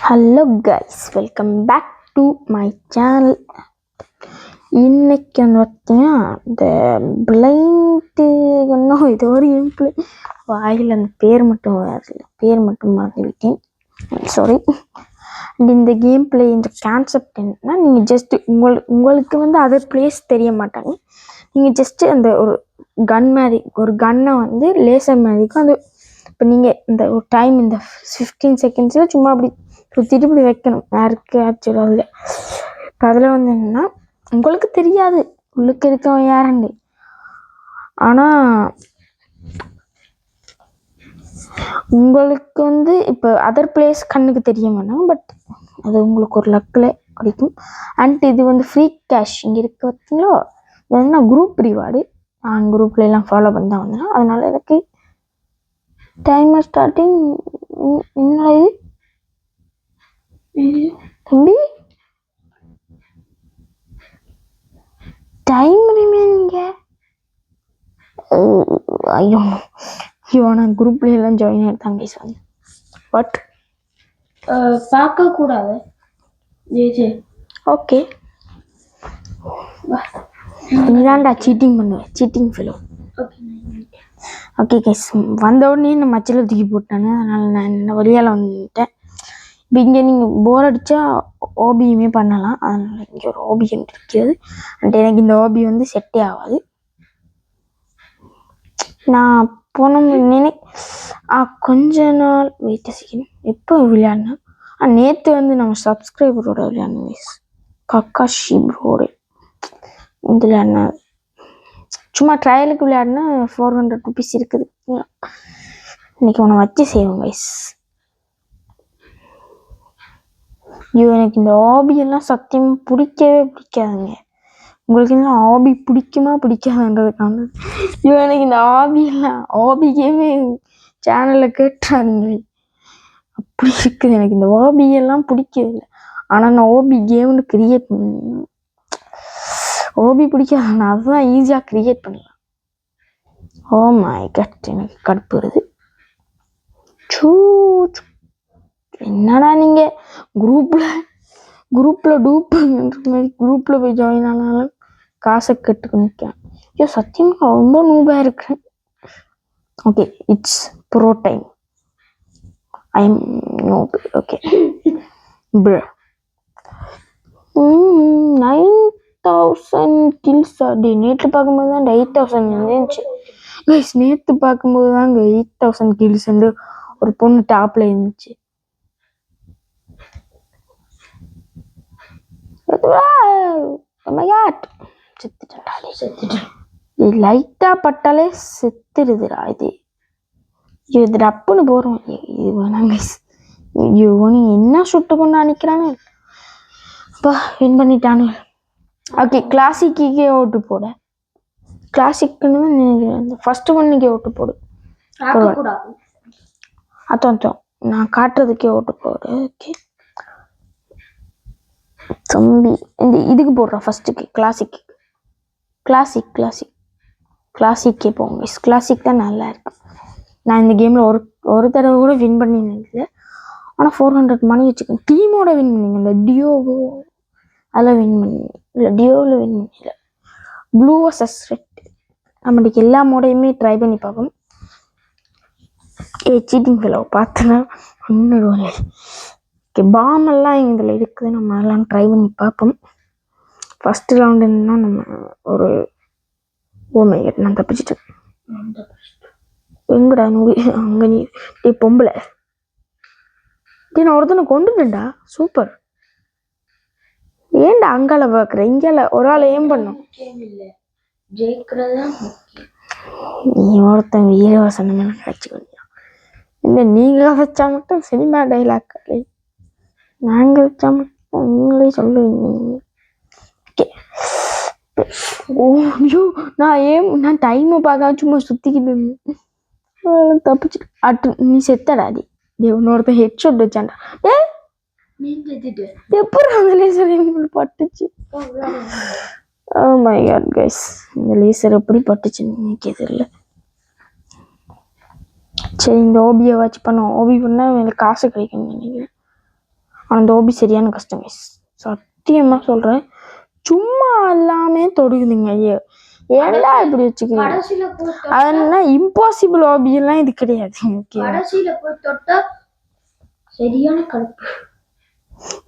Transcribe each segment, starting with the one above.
Hello guys, welcome back to my channel. இன்னைக்கு வந்து பார்த்தீங்கன்னா இந்த பிளைண்டு இன்னும் ஏதோ ஒரு கேம்ப்ளே வாயில் அந்த பேர் மட்டும் மறந்துவிட்டேன், சாரி. இந்த கேம் பிளே இந்த கான்செப்ட் என்னன்னா, நீங்கள் ஜஸ்ட் உங்களுக்கு வந்து அதர் பிளேஸ் தெரிய மாட்டாங்க. நீங்கள் ஜஸ்ட்டு அந்த ஒரு கன்னை வந்து லேசர் மாதிரிக்கும் அந்த இப்போ நீங்கள் இந்த ஒரு டைம் இந்த 15 செகண்ட்ஸில் சும்மா அப்படி சுற்றிட்டு இப்படி வைக்கணும் யாருக்கு ஆக்சுவலாக இல்லை. இப்போ அதில் வந்து என்னென்னா, உங்களுக்கு தெரியாது உள்ளுக்கு இருக்கவன் யாருன்னு. ஆனால் உங்களுக்கு வந்து இப்போ அதர் பிளேஸ் கண்ணுக்கு தெரிய மாட்டாங்க, பட் அது உங்களுக்கு ஒரு லக்கில் கிடைக்கும். அண்ட் இது வந்து ஃப்ரீ கேஷ் இங்கே இருக்க பார்த்தீங்களோ, இது வந்து நான் குரூப் ரிவார்டு. நான் குரூப்லாம் ஃபாலோ பண்ணி தான் வந்தேன். அதனால் எனக்கு டைமர் ஸ்டார்டிங். என்னடா இது தம்பி? டைம் ரிமைனிங்க. ஐயோ நான் குரூப்லாம் ஜாயின் ஆகிட்டாங்க சார். பட் பார்க்கக்கூடாது. ஓகே, நீதான்டா சீட்டிங் பண்ணுவேன், சீட்டிங் ஃபெலோ. ஓகே கைஸ், வந்த உடனே நான் மச்சில் தூக்கி போட்டானே, அதனால் நான் என்ன வழியால் வந்துட்டேன். இப்போ இங்கே நீங்கள் போர் அடித்தா ஓபியுமே பண்ணலாம். அதனால் இங்கே ஒரு ஓபி இருக்கிறது. அண்ட் எனக்கு இந்த ஓபி வந்து செட்டே ஆகாது. நான் போன கொஞ்ச நாள் வெயிட் செய்யணும். எப்போ விளையாடினா நேற்று வந்து நம்ம சப்ஸ்கிரைபரோட விளையாடணும் கைஸ். கக்காஷி ப்ரோடு வந்து விளையாடினா, சும்மா ட்ரையலுக்கு விளையாடினா 400 ருபீஸ் இருக்குது. இன்னைக்கு உன்னை வச்சு செய்வோம் கைஸ். ஐயோ, எனக்கு இந்த ஹாபியெல்லாம் சத்தியமாக பிடிக்கவே பிடிக்காதுங்க. உங்களுக்கு இந்த ஹாபி பிடிக்குமா பிடிக்காதுன்றதுக்கான ஐயோ, எனக்கு இந்த ஹாபி கேமே சேனலில் கேட்டுறாதீங்க. அப்படி இருக்குது, எனக்கு இந்த ஹாபியெல்லாம் பிடிக்கவில்லை. ஆனால் நான் ஹாபி கேம்னு கிரியேட் பண்ணேன். ஹாபி பிடிக்காது, நான் அதுதான் ஈஸியாக கிரியேட் பண்ணலாம். ஓ மை காட், எனக்கு கடுப்பு வருது. என்னடா நீங்கள் குரூப்பில் டூப்புன்ற மாதிரி குரூப்பில் போய் ஜாயின் ஆனாலும் காசை கட்டுக்கு நிற்கேன். ஐயோ சத்தியமாக ரொம்ப நூபாக இருக்கேன். Okay, it's pro time. I am noob. Okay bro, 9000 kills அப்படி நேற்று பார்க்கும்போது தான் 8000 இருந்துச்சு கைஸ். நேற்று பார்க்கும்போது தான் அங்கே 8000 கில்ஸ் வந்து ஒரு பொண்ணு டாப்பில் இருந்துச்சு. லைட்டா பட்டாலே செத்துடுதுடா இது. இது டப்புன்னு போறோம். இது வேணாங்க. ஐயோ, நீ என்ன சுட்டு கொண்டு நினைக்கிறானு. அப்பா வின் பண்ணிட்டானு. ஓகே, கிளாசிக்கே ஓட்டு போட. கிளாசிக்னு நினைக்கிறேன். ஃபர்ஸ்ட் ஒன்னுக்கே ஓட்டு போடு. அதான் நான் காட்டுறதுக்கே ஓட்டு போடு. ஓகே தம்பி, இந்த இதுக்கு போடுறேன் ஃபர்ஸ்ட்டுக்கு. கிளாசிக்கே போங்க. கிளாசிக் தான் நல்லா இருக்கு. நான் இந்த கேமில் ஒரு தடவை கூட வின் பண்ணினதில்லை. ஆனால் 400 மணி வச்சுக்கேன். டீமோட வின் பண்ணிங்க. இந்த டியோவோ அதில் வின் பண்ணிங்க. இல்லை டியோவில் வின் பண்ணல. ப்ளூ வர்சஸ் ரெட் நம்மளுக்கு எல்லா மோடையுமே ட்ரை பண்ணி பார்ப்போம். சீட்டிங் ஃபெலோ பார்த்தனா ஒன்றுடுவோம். ஓகே, பாமெல்லாம் இதில் இருக்குது. நம்ம எல்லாம் ட்ரை பண்ணி பார்ப்போம். ஃபஸ்ட்டு ரவுண்டு என்னன்னா, நம்ம ஒரு நான் தப்பிச்சிட்டேன். எங்கடா அங்கே நீ பொம்பளை நான் ஒருத்தனை கொண்டுட்டேன்டா. சூப்பர். ஏன்டா அங்கால பார்க்குற? இங்கால ஒரு ஆள் ஏன் பண்ணும். நீ ஒருத்தன் வீரவசனம் கழிச்சு இல்லை, நீங்கள் வச்சா மட்டும் சினிமா டைலாக், நாங்கள் வச்சா மட்டும் நீங்களே சொல்லுவீங்க. ஓகே, ஓ நான் டைமை பார்க்க சும்மா சுற்றிக்கிட்டு இருந்தேன். தப்பிச்சு நீ செத்தடாடி. இன்னொருத்தன் ஹெட் ஷாட் வச்சான்டா. எப்படி அந்த லேசர் பட்டுச்சு? ஓ மை காட் கைஸ், இந்த லேசர் எப்படி பட்டுச்சுன்னு எனக்கு தெரியல. சரி, இந்த ஓபியை வச்சு பண்ணோம். ஓபி பண்ணால் எனக்கு காசு கிடைக்கும்னு நினைக்கிறேன். அந்த ஓபி சரியான கஷ்டம் கைஸ், சத்தியமாக சொல்கிறேன். சும்மா எல்லாமே தொடுக்குதுங்க. ஐயோ ஏன்டா இப்படி வச்சுக்கிறீங்க? அதனால இம்பாசிபிள் ஓபியெல்லாம் இது கிடையாது. ஓகே சரியான கடுப்பு.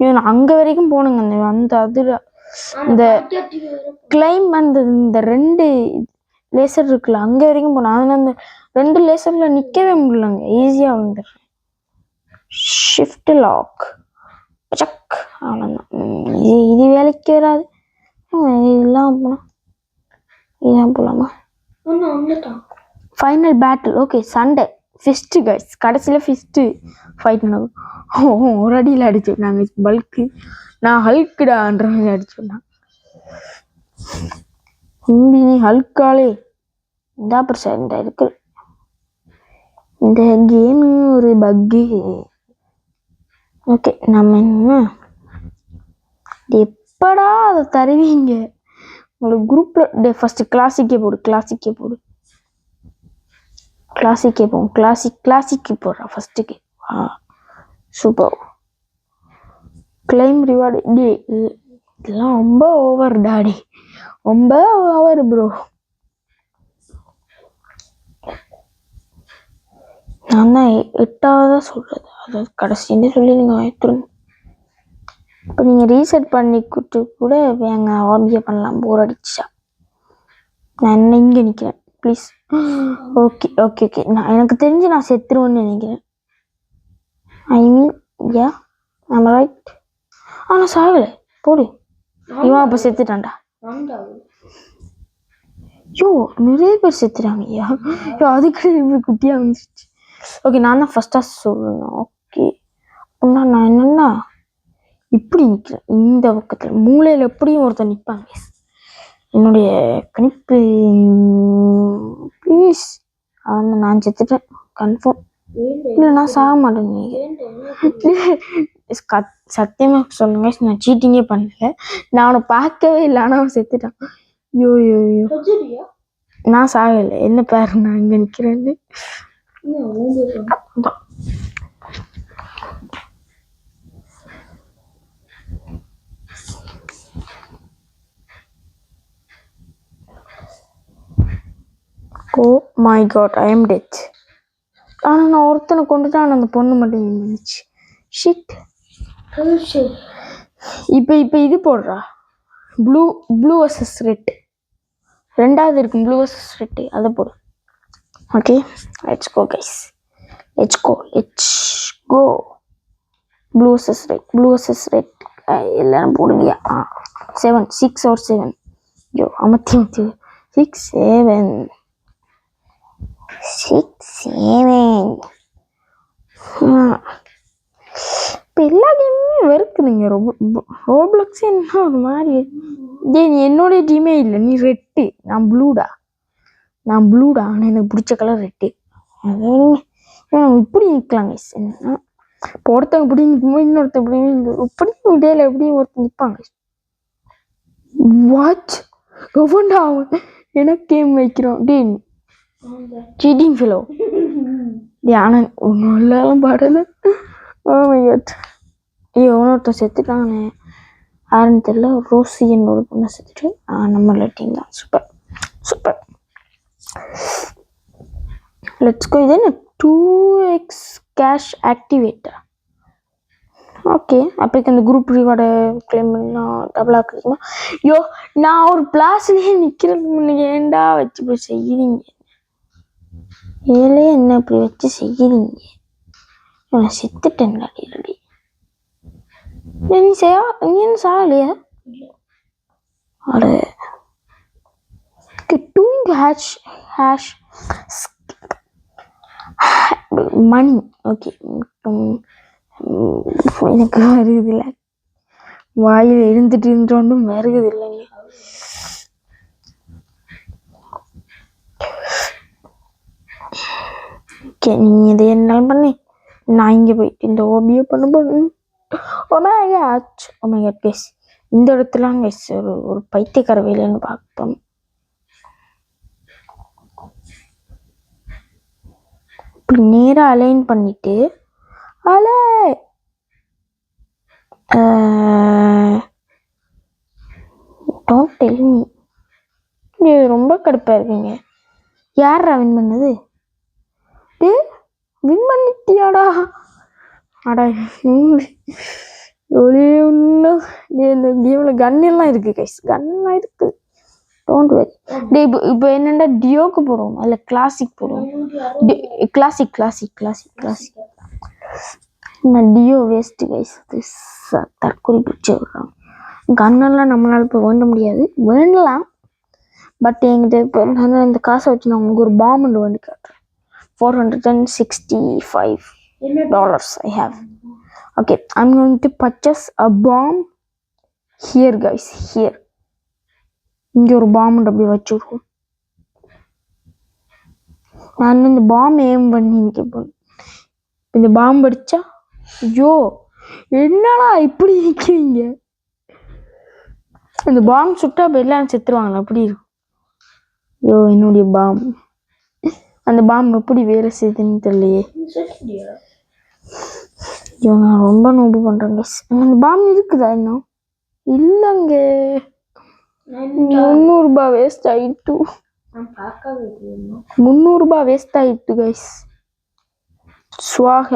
நான் அங்கே வரைக்கும் போனுங்க. அந்த அதில் இந்த கிளைம் அந்த இந்த 2 லேசர் இருக்குல்ல, அங்கே வரைக்கும் போனேன். அதில் அந்த 2 லேசரில் நிற்கவே முடியலங்க. ஈஸியாக வந்துடுறேன். ஷிஃப்ட் லாக் சக், அவ்வளோதான். இது வேலைக்கு வராது. இதெல்லாம் போகலாம், இதான் போகலாமா? Final battle. Okay Sunday first guys. கடைசியில் ஃபிஸ்ட்டு ஃபைட் நடக்கும். ஒரு அடியில் அடிச்சுட்டாங்க பல்க்கு. நான் ஹல்க்குடான்ற மாதிரி அடிச்சுட்டான். நீ ஹல்காலே இந்த பிரச்சனை இந்த இருக்கு. இந்த கேமு ஒரு பக்கு. ஓகே நம்ம என்ன எப்படா அதை தருவீங்க? உங்களுக்கு குரூப்பில் ஃபஸ்ட்டு கிளாசிக்கே போடு, கிளாசிக்கே போடு, கிளாசிக்கே போகும். கிளாசிக்கு போடுறா ஃபஸ்ட்டுக்கு. சூப்பர். Claim reward. டே இதெல்லாம் ரொம்ப ஓவர் டாடி, ரொம்ப ஓவர் ப்ரோ. நான் தான் 8ஆவதா சொல்கிறது, அதாவது கடைசின்னு சொல்லி நீங்கள் வாய்த்துருங்க. இப்போ நீங்கள் ரீசெட் பண்ணிக்கிட்டு கூட வேங்க ஆபியை பண்ணலாம். போர் அடிச்சா நான் என்ன இங்கே நிற்கிறேன் ப்ளீஸ். Okay okay okay. நான் எனக்கு தெரிஞ்சு நான் செத்துருவேன்னு நினைக்கிறேன். ஐ மீன் யா ஐம் ரைட். ஆனால் சாகலை போடு. இவன் அப்போ செத்துட்டான்டா. ஐயோ நிறைய பேர் செத்துட்டாங்க. ஐயா ஐயோ அதுக்கு இப்படி குட்டியாக வந்துச்சு. ஓகே நான் தான் ஃபஸ்ட்டாக சொல்லணும். ஓகே அப்படின்னா நான் என்னென்னா இப்படி நிற்கிறேன். இந்த பக்கத்தில் மூளையில் எப்படியும் ஒருத்தர் நிற்பாங்க. என்னுடைய கணிப்பு ப்ளீஸ். அவன் நான் செத்துட்டேன் கன்ஃபார்ம். இல்லை நான் சாக மாட்டேன். சத்தியமாக சொல்லுங்க, நான் சீட்டிங்கே பண்ணல. நான் அவனை பார்க்கவே இல்லை, ஆனால் அவன் செத்துட்டான். ஐயோ ஐயோ ஐயோ நான் சாகலை. என்ன பேர் நான் இங்கே நிற்கிறேன்னு. Oh my God I am death. ஆனால் நான் ஒருத்தனை கொண்டுட்டான், அந்த பொண்ணு மட்டும் இருந்துச்சு. ஷிட். இப்போ இது போடுறா. Blue versus red. 2வது இருக்கும் ப்ளூ வர்சஸ் ரெட்டு, அதை போடு. Okay let's go guys, let's go. Blue versus red எல்லாரும் போடுவியா? 6 or 7. ஐயோ அமர்த்தி 6 7 இப்போ எல்லா கேமுமே வெறுக்குதுங்க. ரோப்ளக்ஸ் என்ன ஒரு மாதிரி. நீ என்னோடைய டீமே இல்லை, நீ ரெட்டு, நான் ப்ளூடா. ஆனால் எனக்கு பிடிச்ச கலர் ரெட்டு. இப்படி நிற்கலாங்க. என்னன்னா இப்போ ஒருத்தவங்க இப்படி நிற்கும்போது இன்னொருத்தர் இப்படி இடையில எப்படி ஒருத்தர் நிற்பாங்க. வாட்ச் எவன்டா அவன் எனக்கு கேம் வைக்கிறோம். டே சீட்டிங் ஃபெலோ. ஆனால் ஒன்றும் பாடலை. ஐயோ ஒருத்தர் செத்துட்டானே, யாருன்னு தெரியல. ரோசி என்னோட பொண்ணை செத்துட்டு நம்மள டீம் தான். சூப்பர். Let's go. இது என்ன 2x கேஷ் ஆக்டிவேட்டா? ஓகே அப்போக்கு அந்த குரூப் ரிவார்டை கிளைம் பண்ணால் டபுளாக கிடைக்குமா? ஐயோ நான் ஒரு பிளாஸ்லேயே நிற்கிறது முன்னாடி ஏன்டா வச்சு போய் செய்கிறீங்க? ஏழே என்ன இப்படி வச்சு செய்கிறீங்க? நான் செத்துட்டேன்டா. ரெடி நீ என்ன சாகலையா? அட ஹேஷ் மணி. ஓகே எனக்கு வருகுதில்லை, வாயில் இருந்துட்டோண்டும் வருகுது இல்லைங்க. ஓகே நீ இதை என்னாலும் பண்ணி நான் இங்கே போயிட்டு இந்த ஓபியை பண்ண. ஓமேகா கைஸ், இந்த இடத்துல கைஸ் ஒரு பைத்தியக்கார வேலைன்னு பார்ப்போம். இப்படி நேராக அலைன் பண்ணிட்டு டோன்ட் டெல் மீ. ரொம்ப கடுப்பாக இருக்குங்க. யாரா வின் பண்ணது? டே வின் பண்ணிட்டியாடா? அடா ஒரே ஒன்றும் இந்த கேமில் கன்னெல்லாம் இருக்குது கைஸ், கன்னெல்லாம் இருக்குது. Don't worry. டே இப்போ என்னென்னா டியோக்கு போடுவோம் இல்லை கிளாசிக் போடுவோம்? Classic classic classic classic. நான் டியோ வேஸ்ட்டு கைஸ், தற்கொலை பிடிச்சி விடுறாங்க. கன்னெல்லாம் நம்மளால் இப்போ வேண்ட முடியாது, வேண்டலாம். பட் என்கிட்ட இப்போ நான் இந்த காசை வச்சு நான் உங்களுக்கு ஒரு பாம்பு வேண்டி காட்டுறேன். $465 I have. Okay, I'm going to purchase a bomb here guys, here. இங்கே ஒரு பாம்பு அப்படி வச்சுருக்கோம். நான் இந்த பாம்பு ஏம் பண்ணி நிற்க, இந்த பாம்பு அடிச்சா ஐயோ என்னடா இப்படி நிற்கிறீங்க? இந்த பாம்பு சுட்டா அப்போ எல்லாம் செத்துருவாங்களா? அப்படி இருக்கும். ஐயோ என்னுடைய பாம்பு, அந்த பாம்பு எப்படி வேலை செய்யுதுன்னு தெரியலையே. ஐயோ நான் ரொம்ப நோம்பு பண்ணுறேன் கைஸ். அந்த பாம்பு இருக்குதா இன்னும்? இல்லைங்க, $300 வேஸ்ட் ஆயிட்டு. $300 வேஸ்ட் ஆயிட்டு கைஸ். சுவாக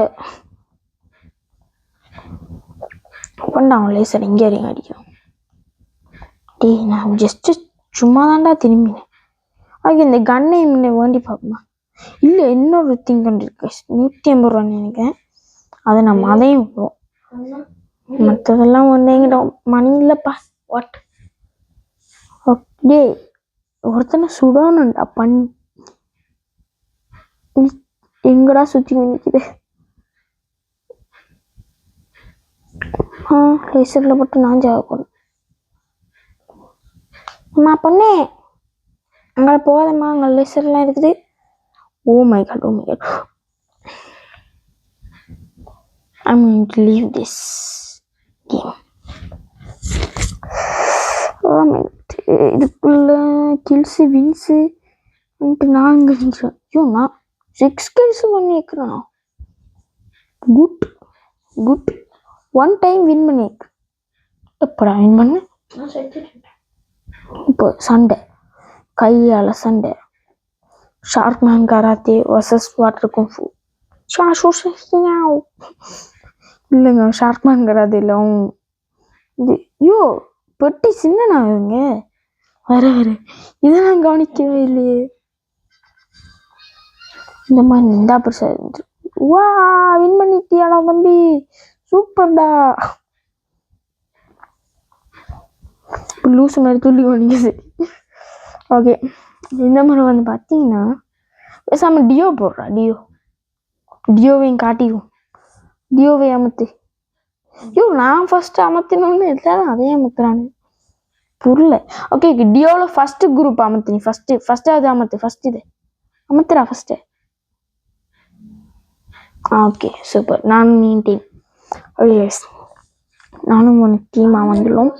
பண்ணான் லேசர் எங்கே அறியும் அடிக்கும். டே நான் ஜஸ்ட்டு சும்மா தான்டா திரும்பினேன். ஓகே, இந்த கன்னை முன்னே வேண்டி பார்ப்போமா? இல்லை இன்னொரு திங் கண்டிருக்கு கைஸ், $150 நினைக்கிறேன். அதை நம்ம அதையும் விடுவோம். மற்றதெல்லாம் ஒன்று எங்கிட்ட மணி இல்லைப்பா. வாட்? ஓகே, ஒருத்தனை சுடணும்டா பண்ணி. எங்கடா சுற்றி நிற்குது? லேசரில் போட்டு நான் ஜாகணும். அம்மா பொண்ணே அங்கே போகாதம்மா, அங்கே லேசர்லாம் இருக்குது. Oh my god, oh my god. I'm going to leave this game. Oh my god, இதுக்குள்ள கில்ஸு வின்ஸு நான் இங்கே நிற்கிறேன். ஐயோ நான் 6 kills பண்ணியிருக்கிறேன். Good good. 1 time வின் பண்ணியிருக்கேன். எப்படா வின் பண்ண? இப்போ சண்டை, கையால் சண்டை. ஷார்க்மேன் கராத்தே வர்சஸ் வாட்டர் குங்ஃபு. இல்லைங்க, ஷார்க்மேன் கராத்தே இல்லை. இது ஐயோ பெட்டி சின்னண்ணா இவங்க வர வர இதெல்லாம் கவனிக்கவே இல்லையே. இந்த மாதிரி இருந்தா பெருசா இருந்து. வா வின் பண்ணிட்டியாடா தம்பி, சூப்பர்டா. லூசு மாதிரி துள்ளி கவனிக்குது. ஓகே, இந்த மாதிரி வந்து பார்த்தீங்கன்னா பேசாமல் டியோ போடுறா. டியோவையும் காட்டிடுவோம். டியோவை அமர்த்து. ஐயோ நான் ஃபஸ்ட்டு அமர்த்தினோன்னு எல்லாரும் அதே அமர்த்துறானு புரியல. ஓகே, டியோவில் ஃபஸ்ட்டு குரூப் அமர்த்தினி. ஃபஸ்ட்டு அது அமர்த்து. ஃபஸ்ட்டு இது அமர்த்துறா ஃபஸ்ட்டு. Okay super. நானும் நீ டீம். எஸ் நானும் உனக்கு டீமாக வந்துடும்.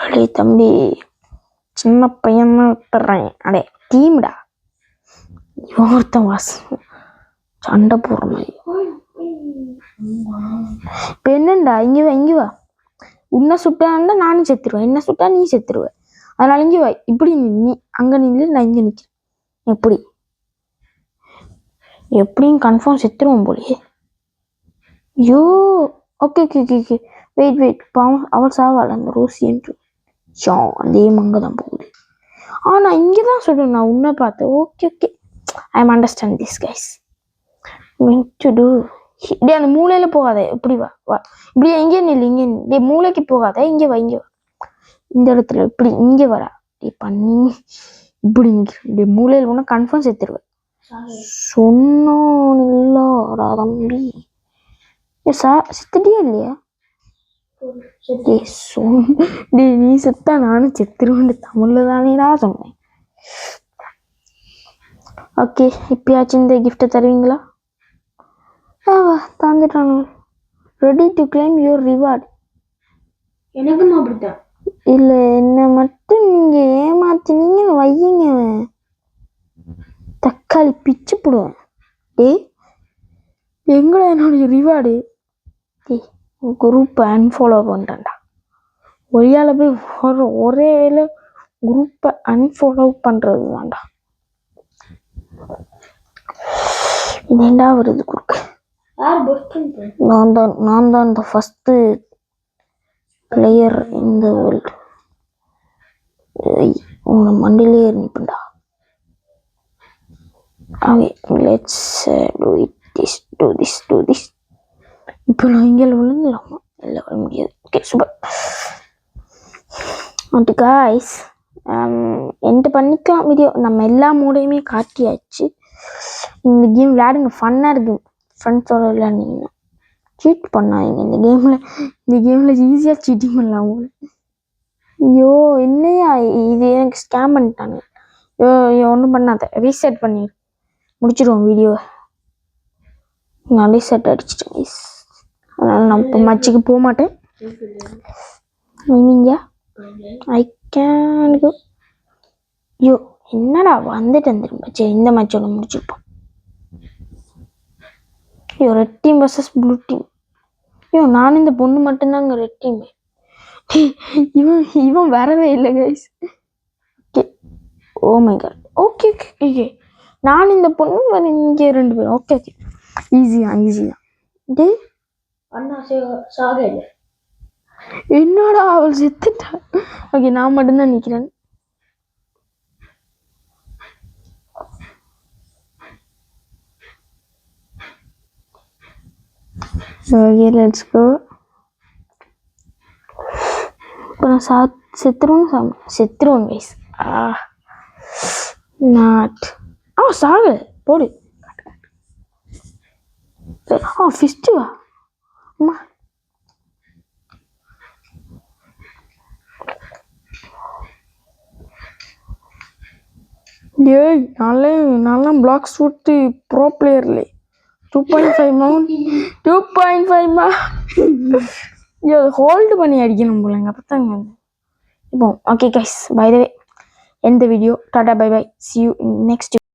அடே தம்பி சின்ன பையன் விட்டுறேன். அடே டீம்டா. ஒருத்தன் வாஸ் சண்டை போடுற மாதிரி. இப்போ என்னண்டா இங்கே வா. உன்னை சுட்டாண்டா நானும் செத்துருவேன், என்ன சுட்டா நீ செத்துருவேன். அதனால இங்கே வா. இப்படி நீ அங்கே நின்று நான் இங்கே நிற்கிறேன். எப்படியும் கன்ஃபார்ம் செத்துருவோம் போலியே. ஐயோ okay okay okay okay wait பாவம் அவள் சாவாள் அந்த ரோசியன்ட்டு. அதே அங்கே தான் போகுது. நான் இங்கே தான் சொல்கிறேன், நான் உன்னை பார்த்தேன். Okay okay I am understand this guys. To today அந்த மூளையில் போகாத. இப்படி வா இப்படியே இங்கே நில்லு. இங்கே டே மூளைக்கு போகாத. இங்கே வா இந்த இடத்துல இப்படி இங்கே வரா. டே பண்ணி இப்படி நிற்கிறேன். டே மூளையில் போனால் கன்ஃபார்ம் செத்துருவேன். சொன்னோம் இல்லடா தம்பி. செத்துட்டியா இல்லையா? டே நீ செத்தா நானும் செத்துருவேன். தமிழ்ல தானேடா சொன்னேன். ஓகே இப்பயாச்சும் இந்த கிஃப்டை தருவீங்களா? தந்துட்டானு. Ready to claim your reward. எனக்கும் அப்படித்தான். இல்லை என்னை மட்டும் நீங்கள் ஏமாத்தினீங்கன்னு வையுங்க, தக்காளி பிச்சு போடுவேன். டே எங்கடா என்னுடைய ரிவார்டு? குரூப் அன்ஃபாலோ பண்ணுறேன்டா. ஒய்யால் போய் ஒரே வேலை குரூப்பை அன்ஃபாலோ பண்ணுறது தான்டா. ஏண்டா வருது குறுக்கு? நான் தான் இந்த ஃபஸ்ட்டு பிளேயர் இந்த வேர்ல்டு. உங்களை மண்டிலே இருந்துப்பா. Let's do this. இப்போ நான் இங்கே விழுந்துடலாமா? இல்லை வர முடியாது. Okay super. ஓகே காய்ஸ், என்கிட்ட பண்ணிக்கலாம் வீடியோ. நம்ம எல்லா மூடையுமே காட்டியாச்சு. இந்த கேம் விளையாடுங்க, ஃபன்னாக இருக்குது. ஃப்ரெண்ட்ஸோட விளையாடுனீங்கன்னா சீட் பண்ணாதீங்க. இந்த கேமில் ஈஸியாக சீட்டிங் பண்ணலாம் உங்களுக்கு. ஐயோ என்னையா இது, எனக்கு ஸ்கேம் பண்ணிட்டாங்க. ஐயோ ஒன்றும் பண்ணாத, ரீசெட் பண்ணி முடிச்சிடுவோம் வீடியோவை. நான் ரீசெட் அடிச்சிட்டேன் கைஸ். அதனால் நான் இப்போ மச்சுக்கு போக மாட்டேன். நீங்கள் ஐ கேன் கோ. ஐயோ என்னடா வந்துட்டேன் திரும்ப. சரி இந்த மேட்சோட முடிச்சிருப்போம். ஐயோ red team versus blue team. ஐயோ நானும் இந்த பொண்ணு மட்டும்தாங்க ரெட் டீம். இவன் வரவே இல்லை guys. Okay oh my god. Okay நான் இந்த பொண்ணு இங்கே 2 பேரும். ஓகே ஈஸிதான். டே அண்ணா சாக இல்லை. என்னடா அவள் செத்துட்டா. ஓகே நான் மட்டும்தான் நிற்கிறேன். Okay let's go. இப்போ நான் செத்துருவோம் கைஸ். நாட் சாக போடு. ஃபிஸ்ட்டுவா அம்மா. ஏய் நல்லா பிளாக் ஷூட்டு ப்ரோ பிளேயர்லே 2.5 ஹோல்டு பண்ணி அடிக்கணும் போலங்க. அப்போதாங்க இப்போ okay guys, by the way எந்த வீடியோ. டாடா bye bye, see you in next